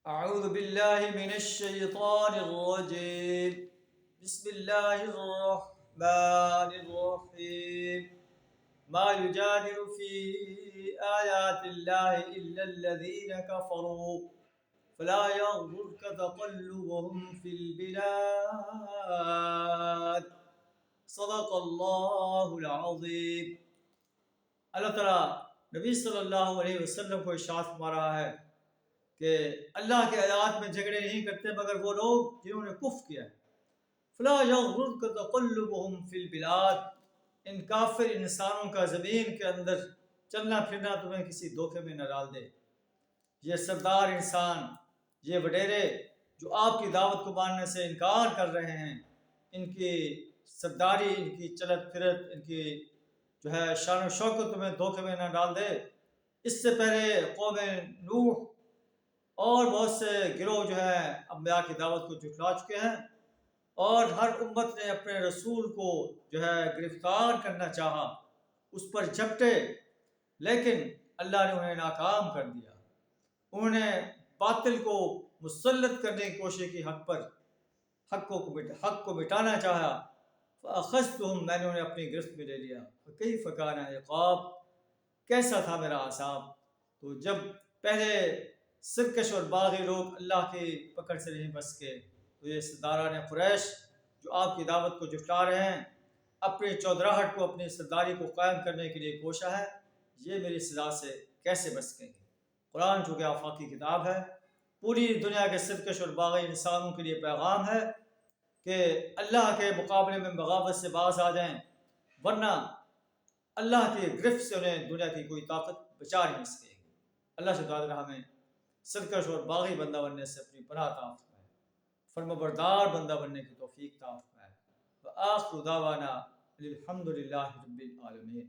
أعوذ بالله من الشيطان الرجيم. بسم الله الرحمن الرحيم. ما يجادل في آيات الله إلا الذين كفروا فلا يغرك تقلبهم في البلاد. صدق الله العظيم. اللہ تعالیٰ نبی صلی اللہ علیہ وسلم کو ارشاد فرما رہا ہے کہ اللہ کے آیات میں جھگڑے نہیں کرتے مگر وہ لوگ جنہوں نے کفر کیا ہے. فلا یغرک تقلبهم فی البلاد. ان کافر انسانوں کا زمین کے اندر چلنا پھرنا تمہیں کسی دھوکے میں نہ ڈال دے. یہ سردار انسان، یہ وڈیرے جو آپ کی دعوت کو ماننے سے انکار کر رہے ہیں، ان کی سرداری، ان کی چلت پھرت، ان کی جو ہے شان و شوکت تمہیں دھوکے میں نہ ڈال دے. اس سے پہلے قوم نوح اور بہت سے گروہ جو ہے انبیاء کی دعوت کو جھٹلا چکے ہیں، اور ہر امت نے اپنے رسول کو جو ہے گرفتار کرنا چاہا، اس پر جھپٹے، لیکن اللہ نے انہیں ناکام کر دیا. انہوں نے باطل کو مسلط کرنے کی کوشش کی حق پر، حق کو مٹانا چاہا. فاخذتهم، میں نے انہیں اپنی گرفت میں لے لیا. فکیف کان عقاب، کیسا تھا میرا عذاب. تو جب پہلے سرکش اور باغی لوگ اللہ کی پکڑ سے نہیں بچ کے، تو یہ سرداران قریش جو آپ کی دعوت کو جھٹلا رہے ہیں، اپنی چودراہٹ کو، اپنی سرداری کو قائم کرنے کے لیے کوشاں ہے، یہ میری سزا سے کیسے بچ سکیں گے. قرآن چونکہ آفاقی کتاب ہے، پوری دنیا کے سرکش اور باغی انسانوں کے لیے پیغام ہے کہ اللہ کے مقابلے میں بغاوت سے باز آ جائیں، ورنہ اللہ کی گرفت سے انہیں دنیا کی کوئی طاقت بچا نہیں سکے گی. اللہ سے تعالیٰ ہمیں سرکش اور باغی بندہ بننے سے اپنی پناہ عطا فرمائے، فرمانبردار بندہ بننے کی توفیق عطا فرمائے. وآخر دعوانا الحمد للہ رب العالمین.